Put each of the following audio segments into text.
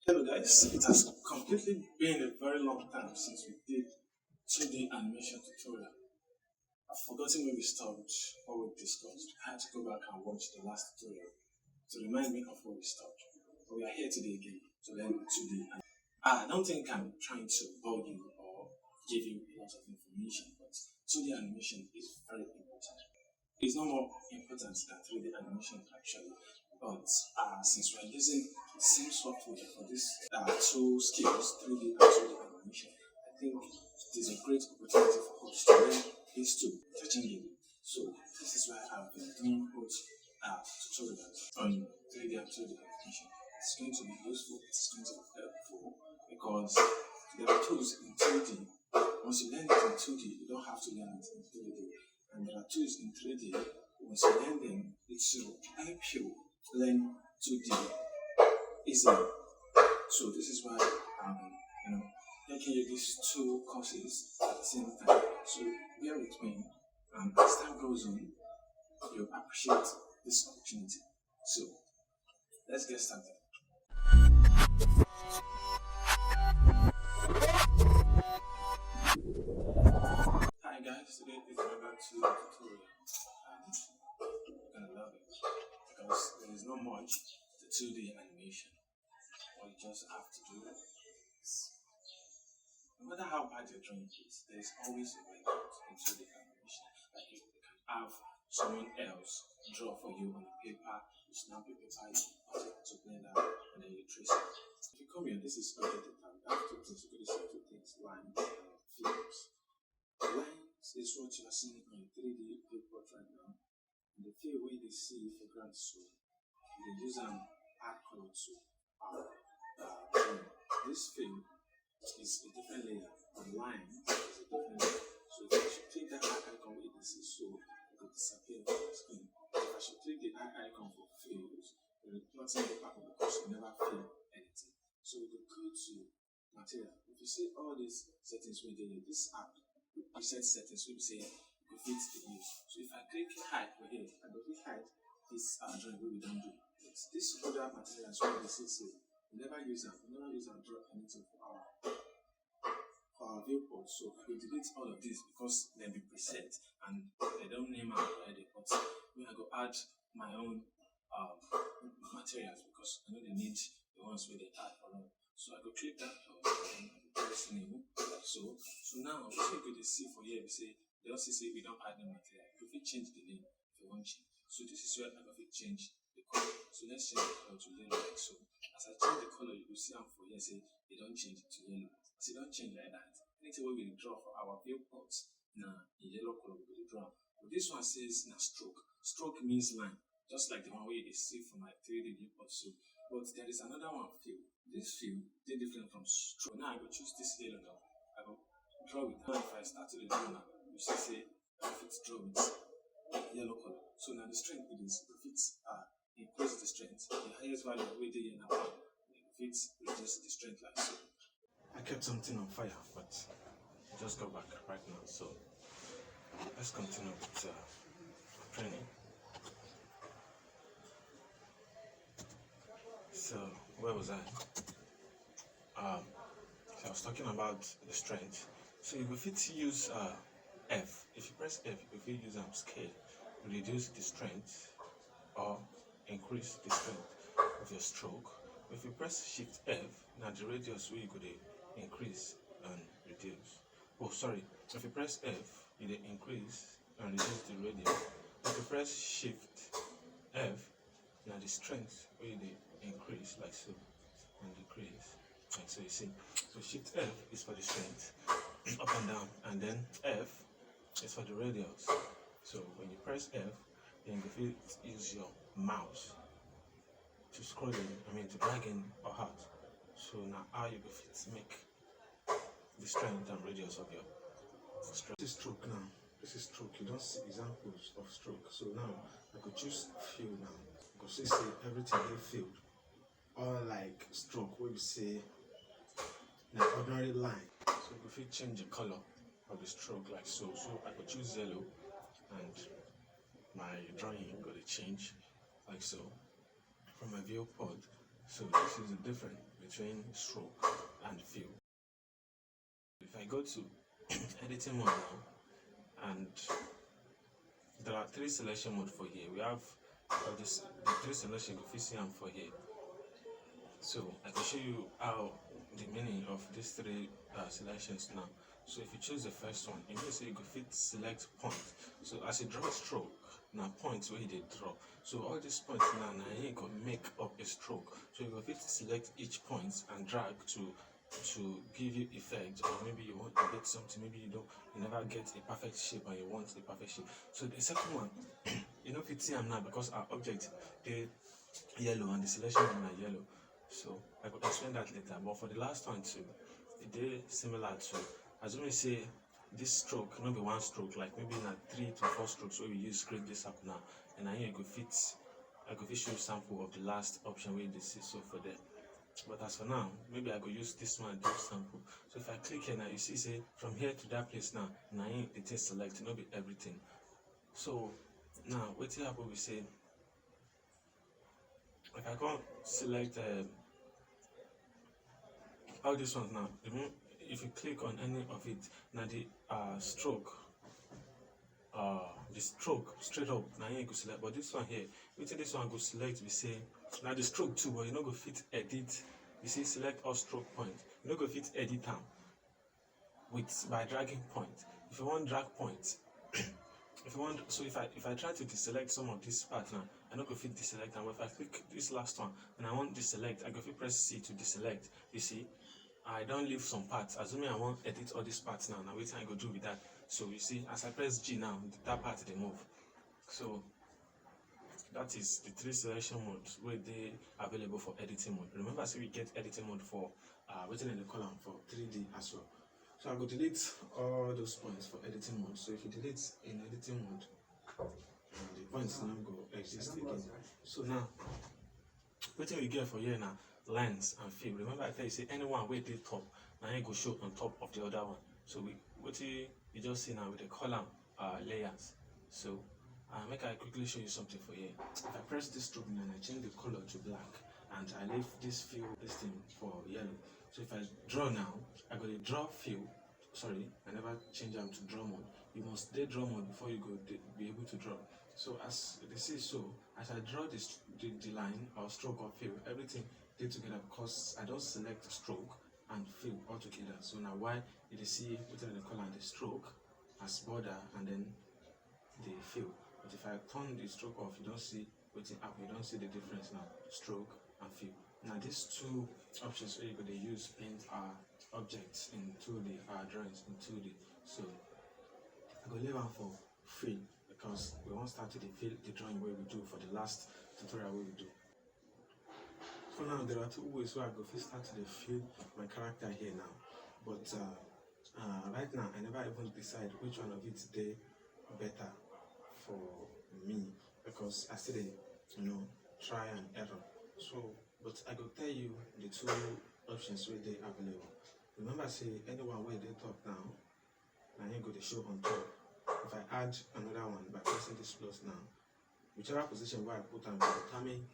Hello guys, it has completely been a very long time since we did 2D animation tutorial. I've forgotten where we stopped, what we discussed. I had to go back and watch the last tutorial to remind me of where we stopped. But we are here today again to learn 2D animation. I don't think I'm trying to bug you or give you a lot of information, but 2D animation is very important. It's not more important than 3D animation actually, but since we're using the same software for these two skills, 3D and 2D animation, I think it is a great opportunity for us to learn these two interchangeably. So this is why I've been doing both tutorials on 3D and 2D animation. It's going to be useful, it's going to be helpful because there are tools in 2D. Once you learn it in 2D, you don't have to learn it in 3D. And there are tools in 3D. Once you learn them, it will help you learn 2D easily. So this is why making you these two courses at the same time. So bear with me, and as time goes on, you'll appreciate this opportunity. So let's get started. Hi guys, today is another 2D tutorial, and you're gonna love it because there is not much to 2D animation. What you just have to do is, no matter how bad your drawing is, there is always a way out in 2D animation. Like you can have someone else draw for you on a paper, you snap the paper, you pass it to Blender, and then you trace it. If you come here, this is already done. You have two things, you can see two things, lines and figures. Lines is what you are seeing on your 3D viewport right now. And the field where they see foreground so they use an add color to drawing. This field is a different layer, but line is a different layer. So if I should click that eye icon where they see so, it will disappear from the screen. If I should click the eye icon for fields, it will not see the pattern because you never fill anything. So we will go to material. If you see all these settings we did, this app, we set settings, we say we fit the use. So if I click hide for here, I will click hide this drawing we don't do. It's this other materials where they say we never use them, draw anything for our viewport. So I will delete all of this because they be preset and they don't name out already. But we are going to add my own materials because I know they need the ones where they add for them. So I go click that and press new. So now if you go to see for here, we say they also say we don't add the material. If we change the name if you want to. So this is where I go to change the color. So let's change the color to yellow like so. As I change the color, you will see for here say they don't change it to yellow. As they don't change like that. Anything we will draw for our viewports now in yellow color we will draw. But this one says na stroke. Stroke means line, just like the one where you see from my 3D viewport. So but there is another one field. This field is different from stroke. Now I will choose this yellow now. I will draw with now if I start to draw now, you see say if it's draw with yellow color. So now the strength it is if it's increase the strength, the highest value we did here now, if it's reduce the strength like so. I kept something on fire, but just go back right now. So let's continue with training. So where was I? So I was talking about the strength. So you will fit use F. If you press F, you will use scale to reduce the strength or increase the strength of your stroke. If you press Shift F, now the radius where you could increase and reduce. Oh, sorry. If you press F, you increase and reduce the radius. If you press Shift F, now the strength where you increase like so and decrease. And so you see. So Shift F is for the strength, up and down, and then F is for the radius. So when you press F, then you use your mouse to scroll in, to drag in or out. So now how you go fit make the strength and radius of your stroke. This is stroke now. This is stroke. You don't see examples of stroke. So now I could choose field now. Because you see everything in field. Or like stroke where you say an ordinary line. So if you change the color of the stroke like so. So I could choose yellow and my drawing got to change like so from my viewport. So this is a different between stroke and fill. If I go to editing mode now, and there are three selection mode for here. We have the three selection you can see them for here. So I can show you how the meaning of these three selections now. So if you choose the first one, it means you can fit select point. So as you draw stroke, now points where they draw. So all these points now you can make up a stroke. So you can fit select each point and drag to give you effect, or maybe you want to get something, maybe you never get a perfect shape and you want a perfect shape. So the second one, you know, fit see them now because our object they yellow and the selection one are yellow. So I could explain that later. But for the last one too, they similar to, assuming say this stroke not be one stroke, like maybe not 3 to 4 strokes where we use create this up now, and now here I could fit show sample of the last option where this is so for there. But as for now, maybe I could use this one do sample. So if I click here now, you see say from here to that place now it is select, not be everything. So now what happen we say if I can't select all these ones now, if you click on any of it, now the stroke straight up now you go select, but this one here, this one go select, we say now the stroke too, but you know go fit edit. You see select all stroke point, you know go fit edit them with by dragging point. If you want drag point, if you want, so if I try to deselect some of this part now, I don't go fit deselect, and if I click this last one and I want deselect, I go fit press C to deselect. You see, I don't leave some parts. Assuming I want edit all these parts now, what I go do with that? So you see, as I press G now, that part they move. So that is the three selection modes where they available for editing mode. Remember, so we get editing mode for written in the column for 3D as well. So I go delete all those points for editing mode. So if you delete in editing mode, the points now go exist again. So now, what we get for here now, lines and fill. Remember I tell you say anyone where they top, now it go show on top of the other one. So what you just see now with the column layers. So make I quickly show you something for here. If I press this stroke and I change the color to black, and I leave this fill this thing for yellow. So if I draw now, I go to draw fill. Sorry, I never change them to draw mode. You must draw mode before you go be able to draw. So as this is so, as I draw the line or stroke or fill, everything did together because I don't select stroke and fill all together. So now why you see within the color the stroke as border and then the fill. But if I turn the stroke off, you don't see what's up, you don't see the difference now, stroke and fill. Now these two options where you could use paint our objects in 2D, our drawings in 2D. So I go leave them for fill because we won't start with the drawing where we do for the last tutorial where we do. So now there are two ways where I go first start to fill my character here now. But right now I never even decide which one of it they better for me because I still try and error. So but I go tell you the two options where they available. Remember say anyone where they top now you go to show on top. If I add another one by pressing this plus now, whichever position where I put on will determine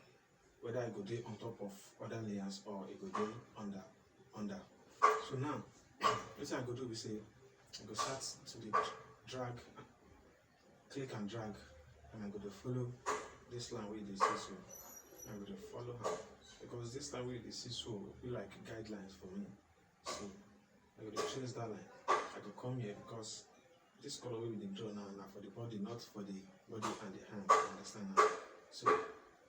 whether I go there on top of other layers or it go there under. So now what I go do we say I go start to the drag, click and drag, and I go to follow this line with the see so. I go to follow her because this line with the see so will be like guidelines for me. So I go to trace that line. I go come here because this color will be drawn now for the body, not for the body and the hand. You understand now? So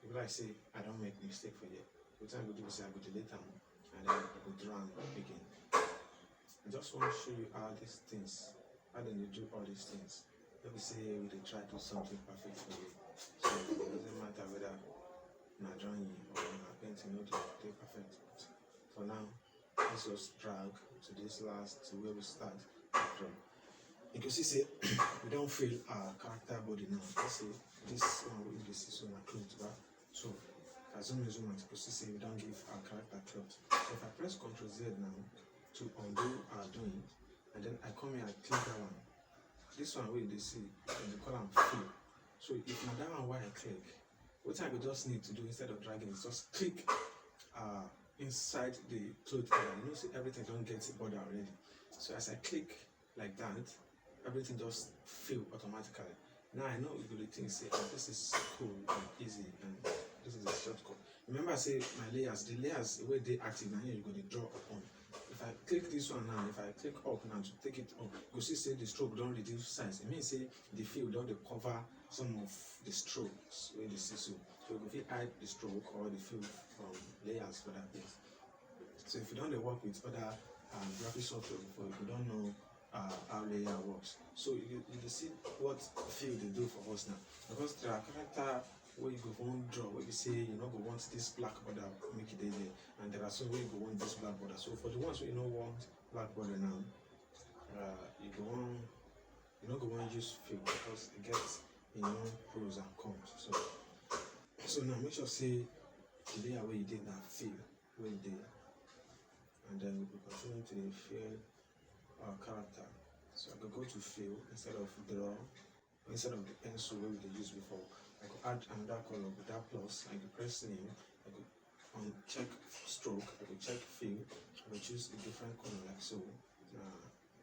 if I say I don't make mistake for you, what I go do is I go delete them and then I go draw and begin. I just want to show you how these things, how then you do all these things. Let me say we try to do something perfect for you. So it doesn't matter whether not drawing or not painting, not do perfect. For now, let's just drag to this last to where we start. You can see say we don't feel our character body now. Let's say this one will be this one clothes, right? So as soon as you can see say we don't give our character clothes. So if I press Ctrl Z now to undo our doing, and then I come here and click that one. This one where they see in the column fill. So if now that one where I click, what I would just need to do instead of dragging is just click inside the cloth color, you know, see everything don't get border already. So as I click like that, everything just fill automatically. Now I know you will think say, oh, this is cool and easy and this is a shortcut. Remember I say my layers, the layers where they active now here you go to draw upon. If I click this one now, if I click up now to take it up, you see say the stroke don't reduce size. It means say the fill don't cover some of the strokes where the see so. So you can hide the stroke or the fill from layers for that place. So if you don't work with other graphic software before, if you don't know how layer works, so you see what field they do for us now. Because there are character where you go want draw, where you say you know go want this black border, make it there, and there are some where you go want this black border. So for the ones where you don't want black border now, you go on, you know go want use field because it gets pros and cons. So now make sure say the layer where you did that field where you did. And then we will continue to fill our character. So I could go to fill instead of draw, instead of the pencil where we used before. I could add another color with that plus. I could press name. I could check stroke. I could check fill. I could choose a different color like so.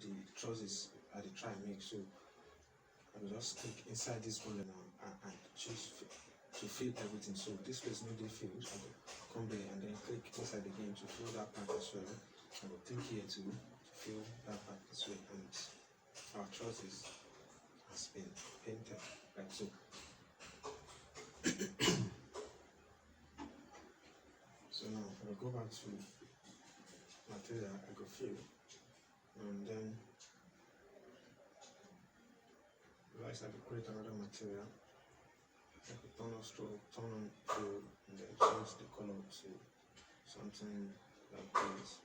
The choices I did try and make. So I will just click inside this folder now and choose to fill everything. So this was no field. I will come there and then click inside again to fill that part as well. I will click here to fill that part as well, and our choices has been painted like so. So now I will go back to material. I go fill, and then I could create another material. I could turn on stroke, turn on fill, and then change the color to something like this.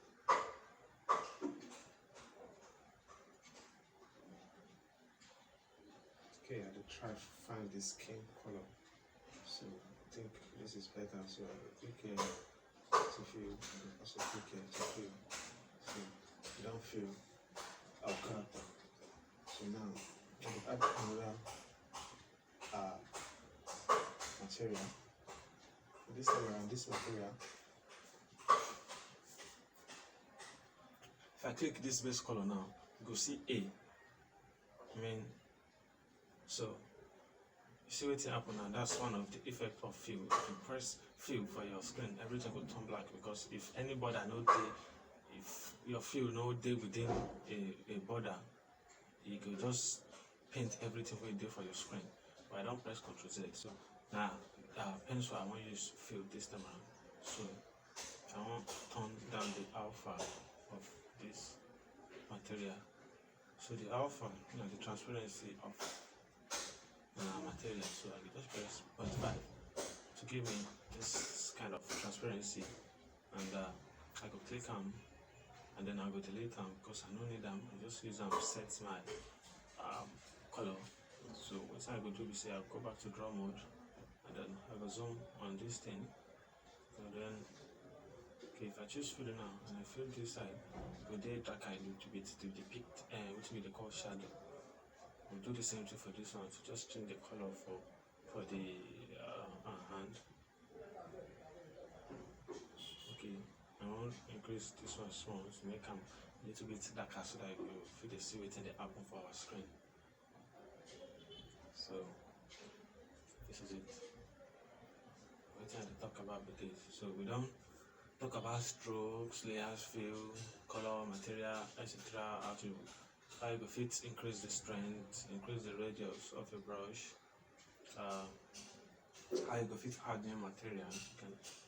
Okay, I will try to find the skin color. So I think this is better. So I will click here to fill, and also click here to fill. So you don't fill our character. So now I will add another material. This area and this material. If I click this base color now, you go see A. So you see what's happening now. That's one of the effects of fill. If you press fill for your screen, everything will turn black, because if any border no day, if your fill no day within a border, you can just paint everything we do for your screen. But I don't press Ctrl Z. So now pencil I want to use fill this time around. So I want to turn down the alpha of this material. So the alpha, the transparency of material. So I can just press 0.5 to give me this kind of transparency, and I go click on, and then I go delete them because I don't need them. I just use them to set my color. So what I go do is say I'll go back to draw mode, and then I go zoom on this thing, and then okay, if I choose fill now and I fill this side, go there dark a little bit to depict which we call shadow. We'll do the same thing for this one, to just change the color for the hand. Okay, I want to increase this one small to make them a little bit darker so that you feel the see within the album for our screen. So this is it. What I talk about with this. So we don't talk about strokes, layers, fill, color, material, etc. How you fit increase the strength, increase the radius of your brush. How you fit add new materials.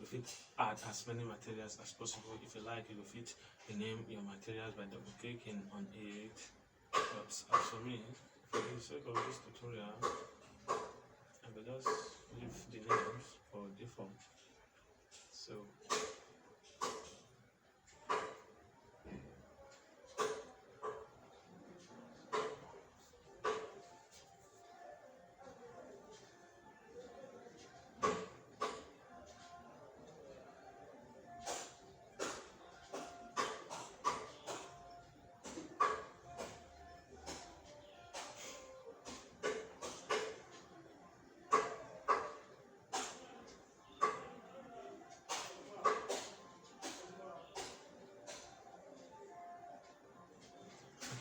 You fit add as many materials as possible. If you like, you fit rename your materials by double clicking on it. But as for me, for the sake of this tutorial, I will just leave the names for default. So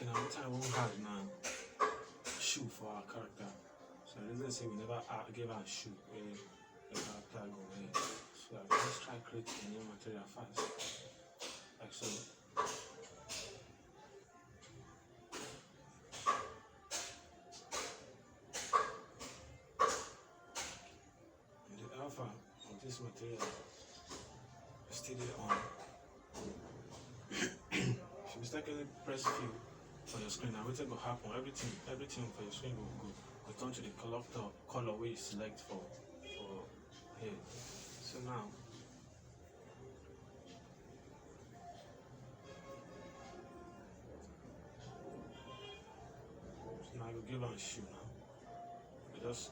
Okay, now what time won't have now shoe for our character. So let's say we never gave her a shoe where the character go away. So I can just try create a new material fast. Like so. And the alpha of this material is still on. If you mistakenly press fill on your screen, now what's going to happen? Everything for your screen will turn to the color we select for here. So now I will give her a shoe now. You just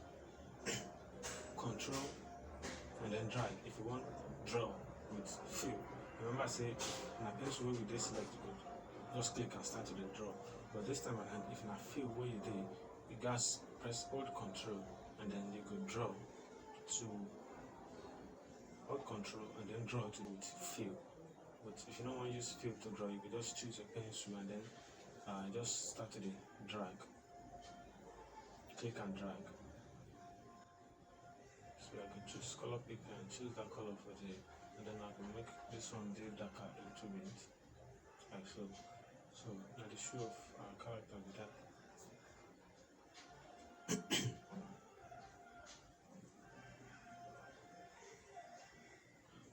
control and then drag. If you want draw with fill, remember I say in a pencil where we did select good, just click and start to the draw. But this time around, if in a fill where you did, you guys press hold control and then you could draw to hold control and then draw to with fill. But if you don't want to use fill to draw, you could just choose a pencil and then just start to the drag. Click and drag. So I can choose color picker and choose that color for the, and then I can make this one a darker a little bit, like so. So now the shoe of our character with that.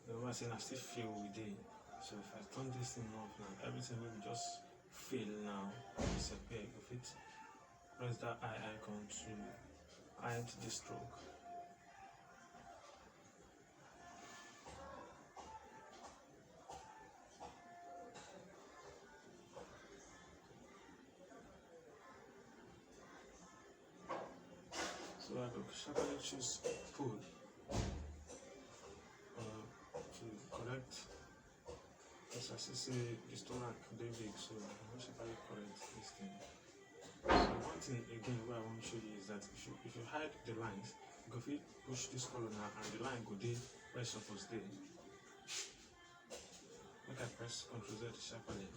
Remember I said I still feel within. So if I turn this thing off now, everything will just feel now. Disappear. If it press that eye icon to hide the stroke. So I could sharply choose pull to correct, as I say the stomach very big, so I can sharply correct this thing. So one thing again what I want to show you is that if you hide the lines, you go push this color now and the line go there where it's supposed to. Make I press Ctrl Z sharply.